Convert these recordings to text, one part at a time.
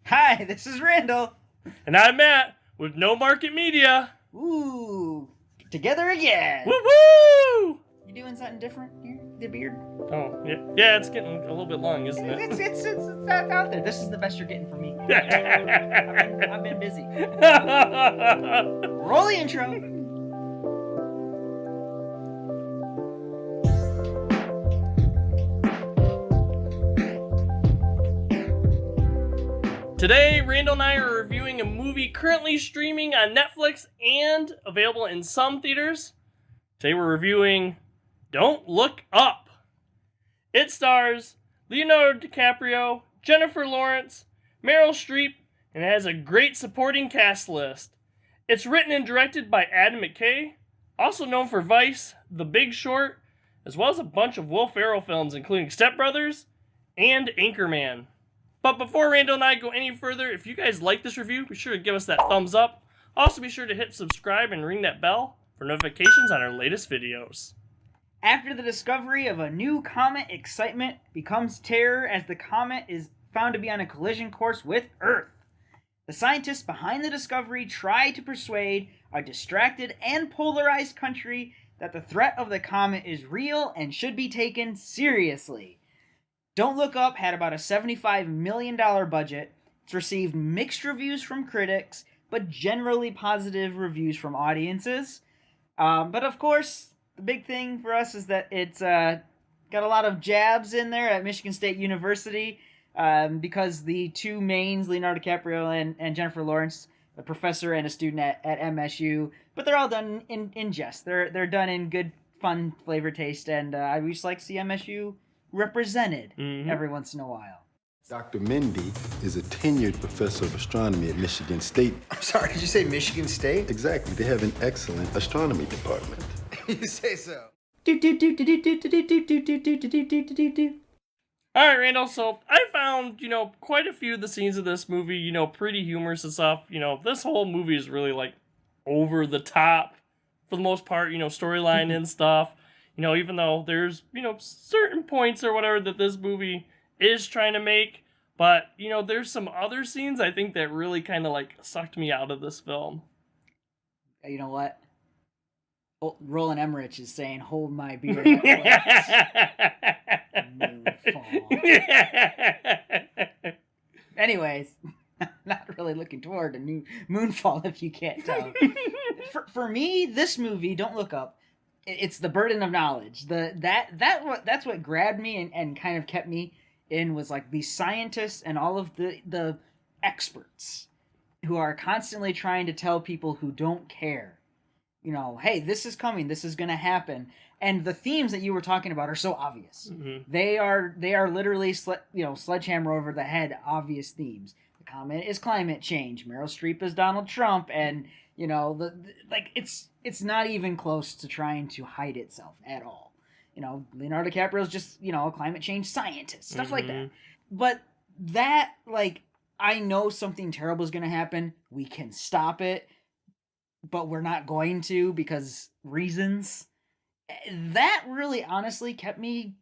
Hi, this is Randall. And I'm Matt with No Market Media. Ooh, together again. Woo woo! You doing something different here? The beard? Oh, yeah, it's getting a little bit long, isn't it? It's out there. This is the best you're getting from me. I've been busy. Roll the intro. Today, Randall and I are reviewing a movie currently streaming on Netflix and available in some theaters. Today we're reviewing Don't Look Up. It stars Leonardo DiCaprio, Jennifer Lawrence, Meryl Streep, and it has a great supporting cast list. It's written and directed by Adam McKay, also known for Vice, The Big Short, as well as a bunch of Will Ferrell films including Step Brothers and Anchorman. But before Randall and I go any further, if you guys like this review, be sure to give us that thumbs up. Also be sure to hit subscribe and ring that bell for notifications on our latest videos. After the discovery of a new comet, excitement becomes terror as the comet is found to be on a collision course with Earth. The scientists behind the discovery try to persuade a distracted and polarized country that the threat of the comet is real and should be taken seriously. Don't Look Up had about a $75 million budget. It's received mixed reviews from critics, but generally positive reviews from audiences. But of course, the big thing for us is that it's got a lot of jabs in there at Michigan State University because the two mains, Leonardo DiCaprio and Jennifer Lawrence, a professor and a student at MSU, but they're all done in jest. They're done in good, fun flavor taste, and I just like to see MSU represented every once in a while. Dr. Mendy is a tenured professor of astronomy at Michigan State. I'm sorry, did you say Michigan State? Exactly. They have an excellent astronomy department. You say so. Alright, Randall, so I found, quite a few of the scenes of this movie, pretty humorous and stuff. This whole movie is really, over the top, for the most part, storyline and stuff. Even though there's, certain points or whatever that this movie is trying to make. But, there's some other scenes I think that really kind of, sucked me out of this film. You know what? Roland Emmerich is saying, "Hold my beer." Anyways, not really looking toward a new Moonfall, if you can't tell. For me, this movie, Don't Look Up, it's the burden of knowledge. That's what grabbed me and kind of kept me in, was these scientists and all of the experts who are constantly trying to tell people who don't care, hey, this is coming, this is going to happen. And the themes that you were talking about are so obvious. Mm-hmm. They are literally sledgehammer over the head obvious themes. The comet is climate change. Meryl Streep is Donald Trump, and it's not even close to trying to hide itself at all. Leonardo DiCaprio is just a climate change scientist, stuff like that. But that I know something terrible is going to happen. We can stop it, but we're not going to because reasons. That really honestly kept me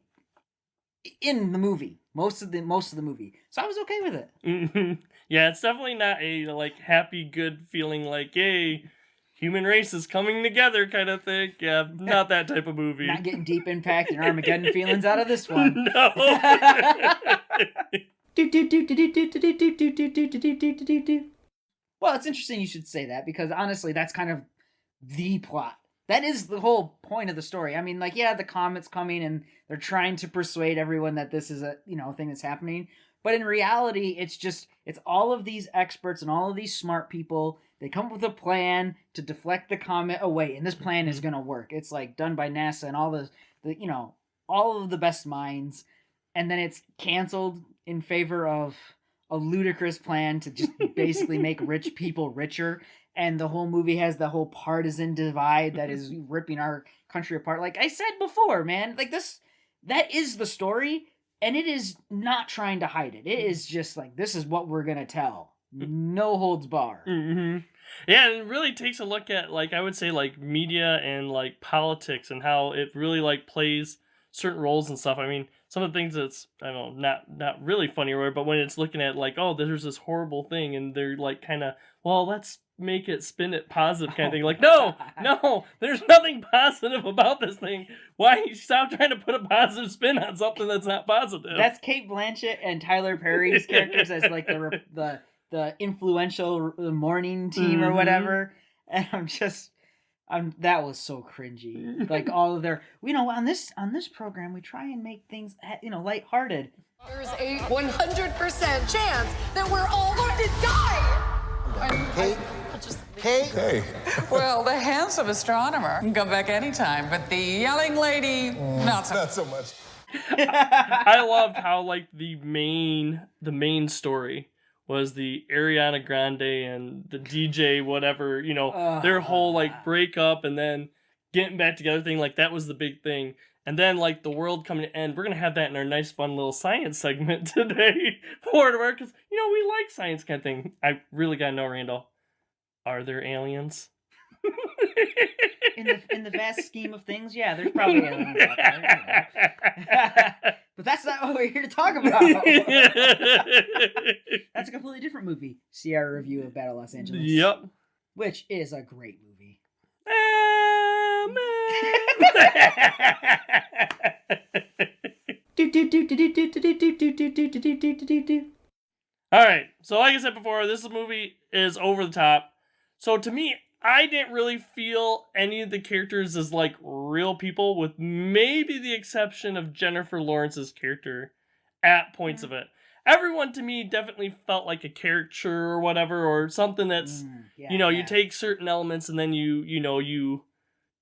in the movie most of the movie, so I was okay with it. Mm-hmm. Yeah, it's definitely not a happy good feeling hey, human race is coming together kind of thing. Yeah, not that type of movie. Not getting Deep Impact and Armageddon feelings out of this one. No. Well, it's interesting you should say that, because honestly, that's kind of the plot. That is the whole point of the story. I mean, the comet's coming and they're trying to persuade everyone that this is a, thing that's happening. But in reality, it's all of these experts and all of these smart people. They come up with a plan to deflect the comet away, and this plan is going to work. It's done by NASA and all all of the best minds. And then it's canceled in favor of a ludicrous plan to just basically make rich people richer. And the whole movie has the whole partisan divide that is ripping our country apart. Like I said before, man, that is the story, and it is not trying to hide it. It is just this is what we're going to tell. No holds barred. Mm-hmm. Yeah, and it really takes a look at, I would say, media and, politics and how it really, plays certain roles and stuff. I mean, some of the things that's, I don't know, not really funny or whatever, but when it's looking at like, oh, there's this horrible thing, and they're like kind of, well, let's make it spin it positive kind of thing. Like, no, there's nothing positive about this thing. Why stop trying to put a positive spin on something that's not positive? That's Kate Blanchett and Tyler Perry's characters as like the influential morning team or whatever, and that was so cringy. Like all of their, on this program we try and make things lighthearted. There's a 100% chance that we're all going to die. Hey. Well, the handsome astronomer can come back anytime, but the yelling lady, not so much. I loved how like the main story was the Ariana Grande and the DJ whatever, their whole like breakup and then getting back together thing, like that was the big thing. And then like the world coming to end. We're gonna have that in our nice fun little science segment today for it, because we like science kind of thing. I really gotta know, Randall, are there aliens? In the vast scheme of things, yeah, there's probably aliens out there. But that's not what we're here to talk about. That's a completely different movie. See our review of Battle Los Angeles. Yep. Which is a great movie. All right. So like I said before, this movie is over the top. So to me, I didn't really feel any of the characters as like real people, with maybe the exception of Jennifer Lawrence's character at points of it. Everyone to me definitely felt like a caricature or whatever, or something that's, you take certain elements and then you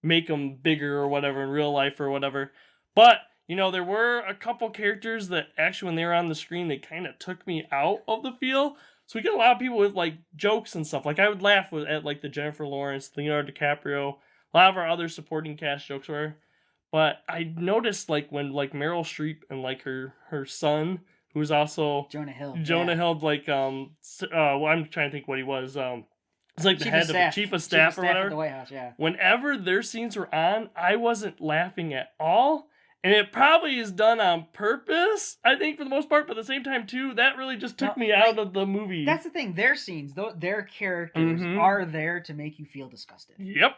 make them bigger or whatever in real life or whatever. But, there were a couple characters that actually when they were on the screen, they kind of took me out of the feel. So we get a lot of people with like jokes and stuff. Like I would laugh at like the Jennifer Lawrence, Leonardo DiCaprio, a lot of our other supporting cast jokes were. But I noticed like when like Meryl Streep and like her son, who was also Jonah Hill, like I'm trying to think what he was. It's like the head of chief of staff or whatever. At the White House, yeah. Whenever their scenes were on, I wasn't laughing at all. And it probably is done on purpose, I think, for the most part. But at the same time, too, that really just took me out of the movie. That's the thing. Their scenes, their characters are there to make you feel disgusted. Yep.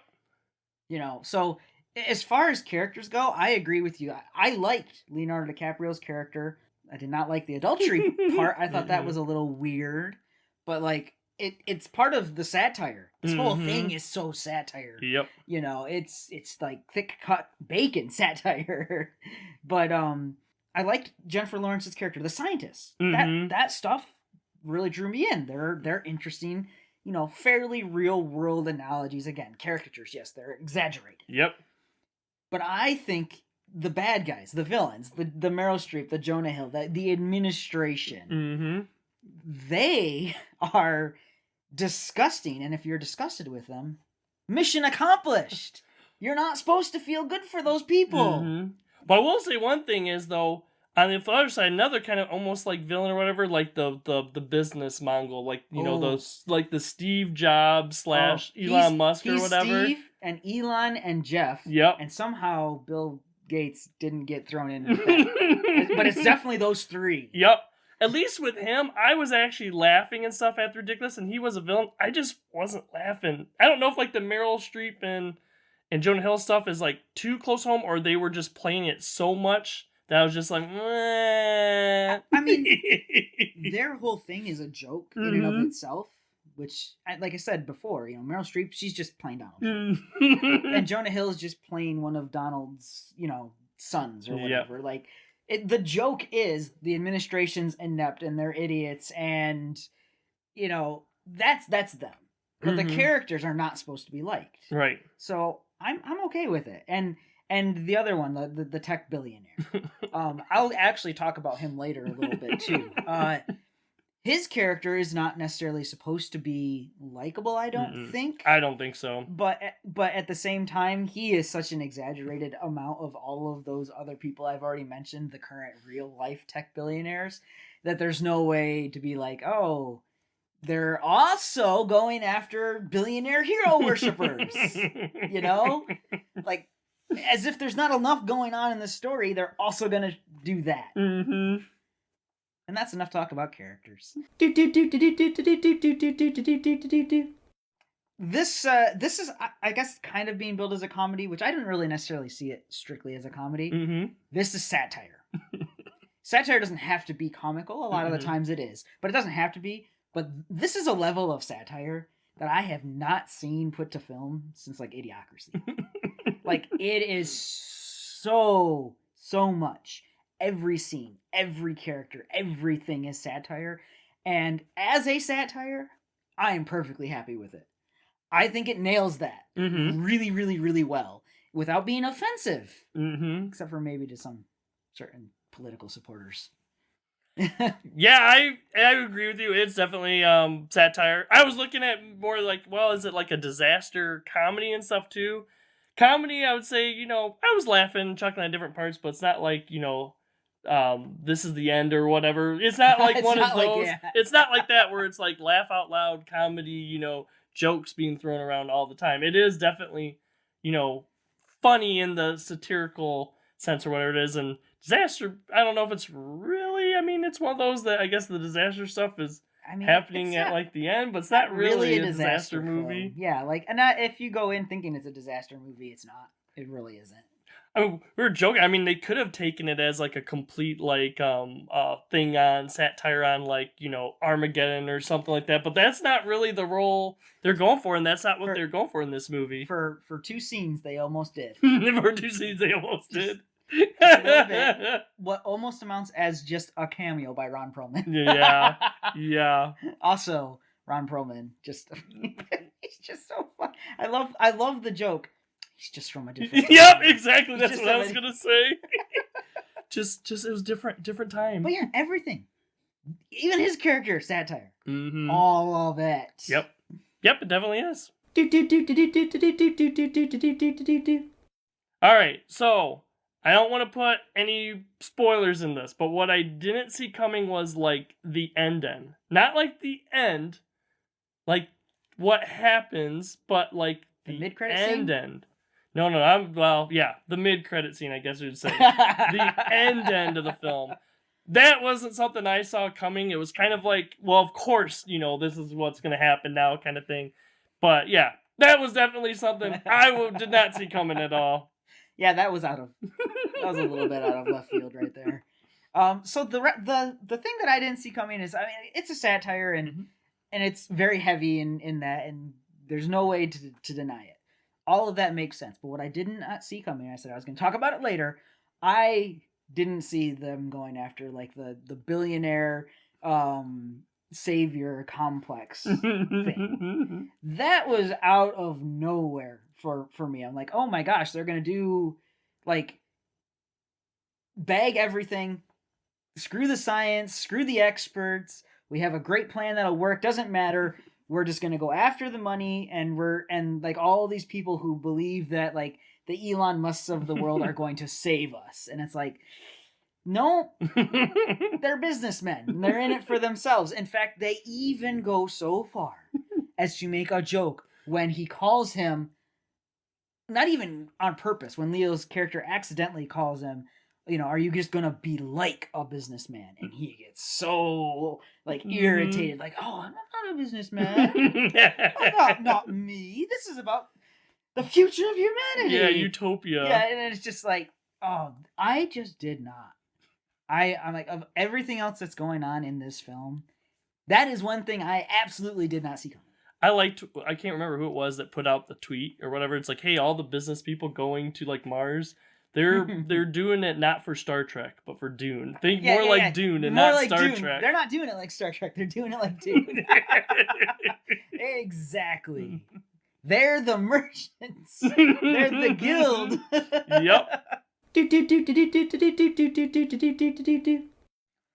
So as far as characters go, I agree with you. I liked Leonardo DiCaprio's character. I did not like the adultery part. I thought that was a little weird. But, like, it's part of the satire. This whole thing is so satire. Yep. It's like thick cut bacon satire. But I liked Jennifer Lawrence's character, the scientist. That stuff really drew me in. They're interesting, fairly real world analogies. Again, caricatures, yes, they're exaggerated. Yep. But I think the bad guys, the villains, the Meryl Streep, the Jonah Hill, the administration, they are disgusting, and if you're disgusted with them, mission accomplished. You're not supposed to feel good for those people. But I will say one thing is, though, on the other side, another kind of almost like villain or whatever, like the business Mongol, like those like the Steve Jobs / Elon Musk or whatever. Steve and Elon and Jeff. Yep. And somehow Bill Gates didn't get thrown in with that. But it's definitely those three. Yep. At least with him, I was actually laughing and stuff at the ridiculous, and he was a villain. I just wasn't laughing. I don't know if like the Meryl Streep and Jonah Hill stuff is like too close home, or they were just playing it so much that I was just like, meh. I mean, their whole thing is a joke in and of itself, which, like I said before, Meryl Streep, she's just playing Donald Trump. And Jonah Hill is just playing one of Donald's, sons or whatever. Yep. Like, the joke is the administration's inept and they're idiots, and that's them. But the characters are not supposed to be liked, right? So I'm okay with it. And the other one, the tech billionaire, I'll actually talk about him later a little bit too. His character is not necessarily supposed to be likable, I don't think. I don't think so. But at the same time, he is such an exaggerated amount of all of those other people I've already mentioned, the current real-life tech billionaires, that there's no way to be like, oh, they're also going after billionaire hero worshippers. Like, As if there's not enough going on in the story, they're also gonna do that. Mm-hmm. And that's enough talk about characters. This is, I guess, kind of being billed as a comedy, which I didn't really necessarily see it strictly as a comedy. Mm-hmm. This is satire. Satire doesn't have to be comical. A lot of the times it is, but it doesn't have to be. But this is a level of satire that I have not seen put to film since like Idiocracy. Like, it is so much. Every scene, every character, everything is satire. And as a satire, I am perfectly happy with it. I think it nails that really, really, really well without being offensive. Except for maybe to some certain political supporters. Yeah, I agree with you. It's definitely satire. I was looking at more like, well, is it like a disaster comedy and stuff too? Comedy, I would say, I was laughing, chuckling at different parts, but it's not like, this is the end or whatever. It's not like one of those. It's not like that where it's like laugh out loud comedy, jokes being thrown around all the time. It is definitely, funny in the satirical sense or whatever it is. And disaster, I don't know if it's really, it's one of those that I guess the disaster stuff is happening at like the end, but it's not really a disaster movie. Yeah, like, and if you go in thinking it's a disaster movie, it's not. It really isn't. We were joking. They could have taken it as like a complete like thing on satire on like Armageddon or something like that. But that's not really the role they're going for, and that's not what they're going for in this movie. For 2 scenes, they almost did. For 2 scenes, they almost did. A little bit. What almost amounts as just a cameo by Ron Perlman. Yeah. Also, Ron Perlman he's just so fun. I love the joke. He's just from a different time. Yep, exactly. That's what I was gonna say. just it was different time. But yeah, everything, even his character, satire. Mm-hmm. All of it. Yep, it definitely is. All right, so I don't want to put any spoilers in this, but what I didn't see coming was like the end. Not like the end, like what happens, but like the mid-credit scene? No, the mid-credit scene, I guess you'd say. The end of the film. That wasn't something I saw coming. It was kind of like, well, of course, this is what's going to happen now kind of thing. But yeah, that was definitely something I did not see coming at all. Yeah, that was a little bit out of left field right there. So the thing that I didn't see coming is, it's a satire and it's very heavy in that, and there's no way to deny it. All of that makes sense. But what I did not see coming, I said I was going to talk about it later. I didn't see them going after like the billionaire savior complex thing. That was out of nowhere for me. I'm like, oh my gosh, they're going to do like bag everything, screw the science, screw the experts. We have a great plan that'll work. Doesn't matter. We're just going to go after the money, and like all these people who believe that like the Elon Musks of the world are going to save us. And it's like, no, they're businessmen. They're in it for themselves. In fact, they even go so far as to make a joke when he calls him, not even on purpose, when Leo's character accidentally calls him, are you just going to be like a businessman? And he gets so like irritated, like, oh, I'm not a businessman. not me. This is about the future of humanity. Yeah, utopia. Yeah, and it's just like, oh, I just did not. I'm like, of everything else that's going on in this film, that is one thing I absolutely did not see coming. I can't remember who it was that put out the tweet or whatever. It's like, hey, all the business people going to like Mars, they're doing it not for Star Trek, but for Dune. Think more like Dune and not like Star Trek. They're not doing it like Star Trek. They're doing it like Dune. Exactly. They're the merchants. They're the guild. Yep.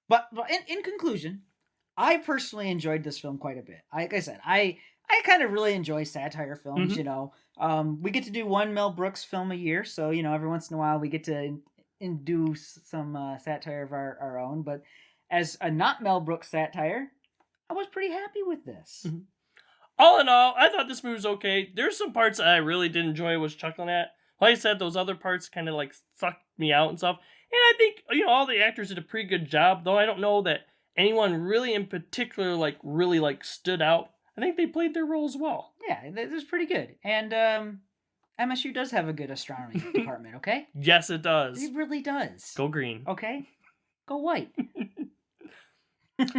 But in conclusion, I personally enjoyed this film quite a bit. Like I said, I kind of really enjoy satire films, we get to do one Mel Brooks film a year, so every once in a while we get to do some satire of our own. But as a not Mel Brooks satire, I was pretty happy with this. All in all, I thought this movie was okay. There's some parts that I really did enjoy, was chuckling at. Like I said, those other parts kind of like sucked me out and stuff. And I think, all the actors did a pretty good job, though I don't know that anyone really in particular really stood out. I think they played their roles well. Yeah, it was pretty good. And MSU does have a good astronomy department, okay? Yes, it does. It really does. Go green. Okay? Go white.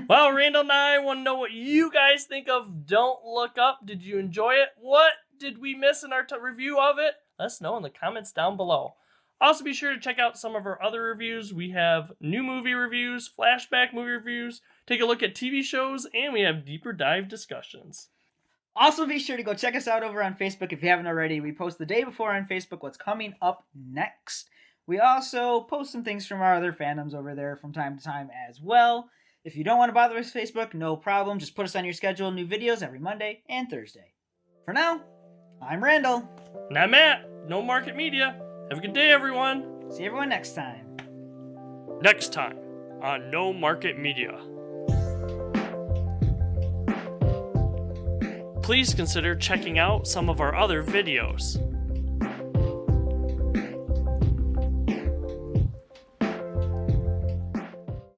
Well, Randall and I want to know what you guys think of Don't Look Up. Did you enjoy it? What did we miss in our review of it? Let us know in the comments down below. Also, be sure to check out some of our other reviews. We have new movie reviews, flashback movie reviews, take a look at TV shows, and we have deeper dive discussions. Also, be sure to go check us out over on Facebook if you haven't already. We post the day before on Facebook what's coming up next. We also post some things from our other fandoms over there from time to time as well. If you don't want to bother with Facebook, no problem. Just put us on your schedule. New videos every Monday and Thursday. For now, I'm Randall. And I'm Matt. No Market Media. Have a good day, everyone. See everyone next time. Next time on No Market Media. Please consider checking out some of our other videos.